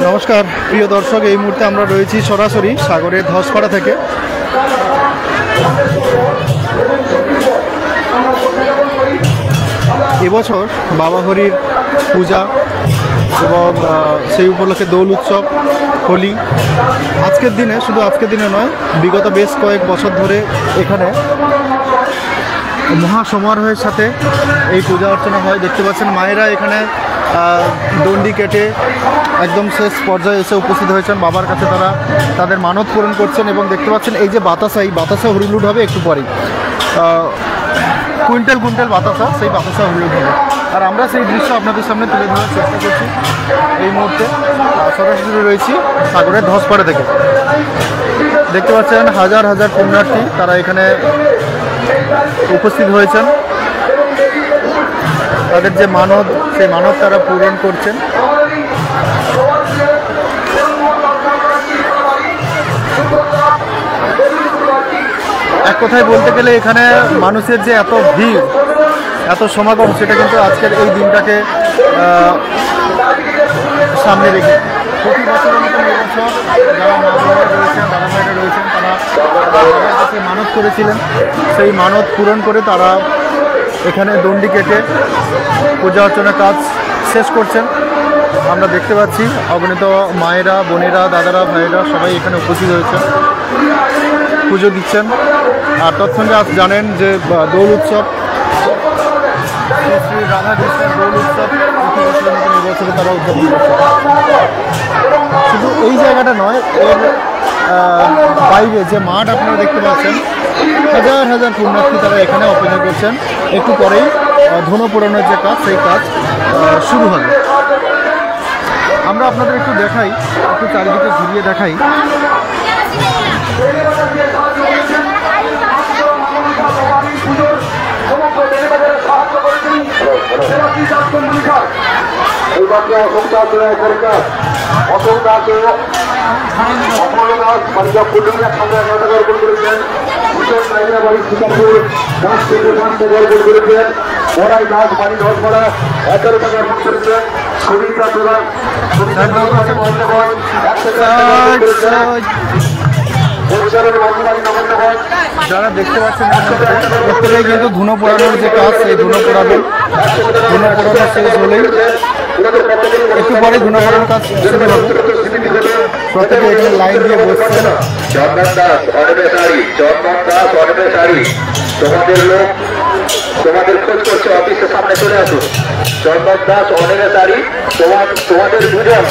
নমস্কার প্রিয় দর্শক, এই মুহূর্তে আমরা রয়েছি সরাসরি সাগরের ধসপাড়া থেকে। এবছর বাবা হরির পূজা এবং সেই উপলক্ষে দোল উৎসব, হোলি আজকের দিনে, শুধু আজকের দিনে নয়, বিগত বেশ কয়েক বছর ধরে এখানে মহাসমারোহের সাথে এই পূজা অর্চনা হয়। দেখতে পাচ্ছেন মায়েরা এখানে দণ্ডি কেটে একদম শেষ পর্যায়ে এসে উপস্থিত হয়েছেন বাবার কাছে। তারা তাদের মানত পূরণ করছেন এবং দেখতে পাচ্ছেন এই যে বাতাসা, এই বাতাসা হরিলুট হবে একটু পরেই। কুইন্টাল কুইন্টাল বাতাসা, সেই বাতাসা হরিলুট হবে। আর আমরা সেই দৃশ্য আপনাদের সামনে তুলে ধরার চেষ্টা করছি। এই মুহূর্তে সরাসরি রয়েছি সাগরের ধসপাড়া থেকে। দেখতে পাচ্ছেন হাজার হাজার পুণ্যার্থী তারা এখানে উপস্থিত হয়েছেন। তাদের যে মানত, সেই মানত তারা পূরণ করছেন। এক কথায় বলতে গেলে এখানে মানুষের যে এত ভিড়, এত সমাগম, সেটা কিন্তু আজকের এই দিনটাকে সামনে রেখে প্রতি বছরের মতো এবছর যারা মা বোনেরা রয়েছেন, দাদা ভাইরা রয়েছেন, তারা কাছে মানত করেছিলেন। সেই মানত পূরণ করে তারা এখানে দণ্ডি কেটে পূজা অর্চনার কাজ শেষ করছেন। আমরা দেখতে পাচ্ছি অগণিত মায়েরা, বোনেরা, দাদারা, ভাইয়েরা সবাই এখানে উপস্থিত হয়েছেন, পুজো দিচ্ছেন। আর তৎসঙ্গে আজ জানেন যে দোল উৎসব, শ্রী রাধা কৃষ্ণের দোল উৎসব প্রতি বছরের মতো এবছরে তারা উদযাপন করছে। শুধু এই জায়গাটা নয়, এর বাইরে যে মাঠ আপনারা দেখতে পাচ্ছেন, হাজার হাজার পুণ্যার্থী তারা এখানে অপেক্ষা করছেন। একটু পরেই ধনু পোড়ানোর যে কাজ, সেই কাজ শুরু হবে। আমরা আপনাদের একটু দেখাই, একটু চারিদিকে ঘুরিয়ে দেখাই। যারা দেখতে পাচ্ছেন প্রত্যেকেই কিন্তু ধুনো পোড়ানোর যে কাজ, সেই ধুনো পোড়াবেন। ধুনো পোড়ানো শেষ হলেই একটু পরে ধুনো পোড়ানোর কাজ শুরু হবে। প্রত্যেকে এখানে লাইন দিয়ে বসছেন। তোমাদের লোক তোমাদের খোঁজ করছে, অফিসের সামনে চলে আসুন। চন্দন দাস অনেক তোমাদের দুজন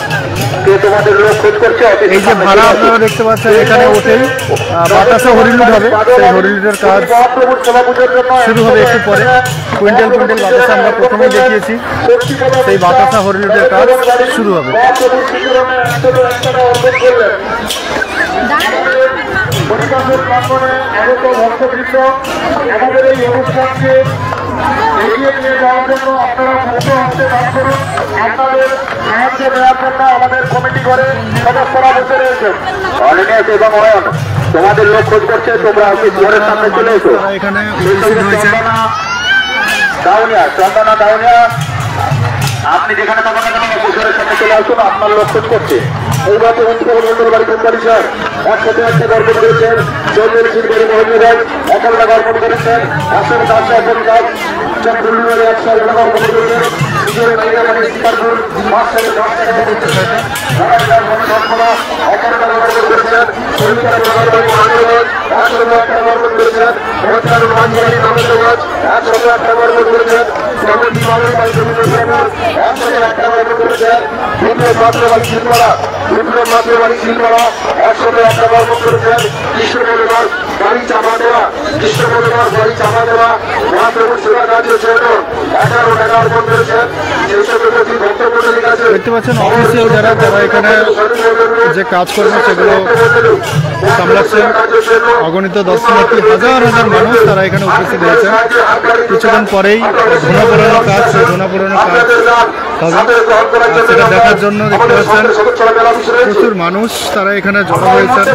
তোমাদের লোক খোঁজ করছে। এই যে ভাড়া আপনারা দেখতে পাচ্ছেন, এখানে ওঠেই বাতাসা হরিলুট হবে। সেই হরিলুটের কাজ শুরু হবে একটু পরে। কুইন্টাল কুইন্টাল বাতাসা আমরা প্রথমেই দেখিয়েছি, সেই বাতাসা হরিলুটের কাজ শুরু হবে। আমাদের এই অনুষ্ঠানকে এগিয়ে নিয়ে যাওয়ার জন্য আপনারা মুক্ত হতে কাজ করুন। আপনাদের সাহায্য দেওয়ার জন্য আমাদের কমিটি করে সদস্যরা বসে রয়েছে। অনিমেষ এবং অয়ন তোমাদের লোক খোঁজ করছে, তোমরা ঘরের সামনে চলে এসো। দাউনিয়া, চন্দনা দাউনিয়া, আপনি যেখানে থাকেন না কেন ঘরের সামনে চলে আসুন, আপনার লোক খোঁজ করছে। এইবার মন্ডল বাড়ি কোম্পানি স্যার একসাথে একটা গর্পণ করেছেন। চৌধুরী শিল্পী মহিলারাজ একালটা গর্পণ করেছেন। আসেন দাস এখন কাজ চন্দ্রপুর একসাথে গর্পণ করেছেন। নিজের মেয়েরা মানে শিকারপুর মাস থেকে 10 টাকা দিতে চাইছেন। একালটা গর্পণ করেছেন। শরীরকার একসাথে একটা গর্পণ করেছেন। ভোটকার মাঝবাড়ি নবন্দগঞ্জ একসাথে একটা গর্পণ করেছেন। যেমন বিভাগের বাড়ি একসাথে একটা গর্পণ করেছেন। বিপ্লব মাত্রবাড়ি শিল্পরা একসাথে একটা গর্পণ করেছেন। কৃষ্ণ পরিবার বাড়ি চাপা দেওয়া, কৃষ্ণ পরিবার বাড়ি চাপা দেওয়া, মহাপ্রভুর সেবা কাজের জন্য 11 টাকা অর্পণ করেছেন। দেখতে পাচ্ছেন অফিসিয়াল যারা যারা এখানে যে কাজ করবেন সেগুলো সামলাচ্ছেন। অগণিত দর্শনার্থী, হাজার হাজার মানুষ তারা এখানে উপস্থিত হয়েছেন। কিছুক্ষণ পরেই ধুনা পোড়ানোর কাজ, সেই ধুনা পোড়ানোর কাজ হবে। সেটা দেখার জন্য দেখতে পাচ্ছেন প্রচুর মানুষ তারা এখানে জড়ো হয়েছেন।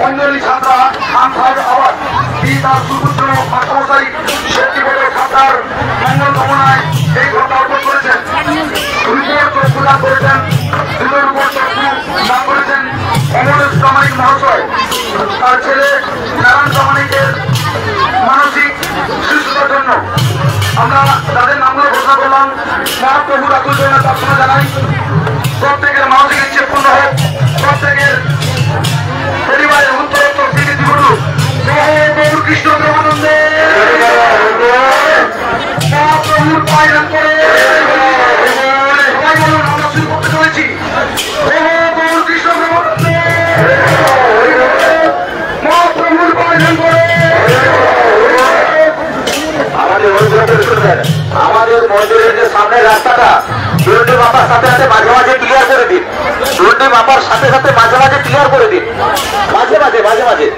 অঞ্জলি ছাত্রা আবার তার সুপুত্র মাস্টারমশাই সেটিপদের খাতার মঙ্গল কামনায় এই ঘটনা অর্পণ করেছেন। প্রদান করেছেন দুটোর উপর দান করেছেন অমরেশ প্রামাণিক মহাশয়। তার ছেলে নারায়ণ প্রামাণিকের মানসিক সুস্থতার জন্য আমরা তাদের নামগুলো ঘোষণা করলাম। মহাপ্রভুর আকুল জন্য প্রার্থনা জানাই প্রত্যেকের মানসিক ইচ্ছে পূর্ণ হোক, প্রত্যেকের পরিবারের উত্তরোত্তর স্মৃতি ঘটুক। গৌর কৃষ্ণ প্রেমানন্দে মহাপ্রভুর পায়ন করে সবাই বলুন আমরা শুরু করতে চলেছি। গৌর কৃষ্ণ প্রেমানন্দে মহাপ্রভুর পায়ন করে। আমাদের মন্দিরের যে সামনের রাস্তাটা দুর্টি মাপার সাথে সাথে মাঝে মাঝে ক্লিয়ার করে দিন। দুর্টি মাপার সাথে সাথে মাঝে মাঝে ক্লিয়ার করে দিন। মাঝে মাঝে মাঝে মাঝে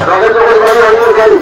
রঙের জগৎ গাড়ি